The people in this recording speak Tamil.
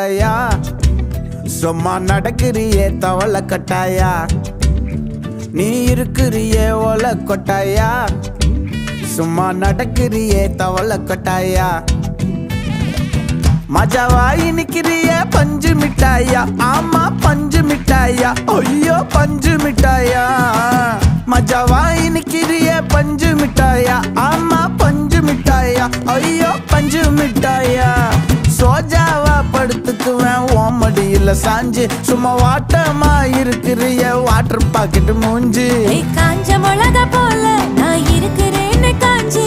ஐயா சும்மா நடக்கிறியே தவள கட்டாயா, நீ இருக்கிறியே ஓல கொட்டாயா, சும்மா நடக்கிறியே தவள கொட்டாயா. மஜாவாய் நிக்கிறிய பஞ்சு மிட்டாயா, ஆமா பஞ்சு மிட்டாயா, ஐயோ பஞ்சு மிட்டாயா. மஜாவாய் நிக்கிறிய பஞ்சு மிட்டாயா, ஆமா பஞ்சு மிட்டாயா, ஐயோ பஞ்சு மிட்டாயா. சோஜாவா படுத்துக்குவேன் ஓமடியில சாஞ்சு, சும்மா வாட்டமா இருக்கிறிய வாட்டர் பாக்கெட் மூஞ்சி. காஞ்ச மிளகா போல நான் இருக்கிறேன்னு காஞ்சி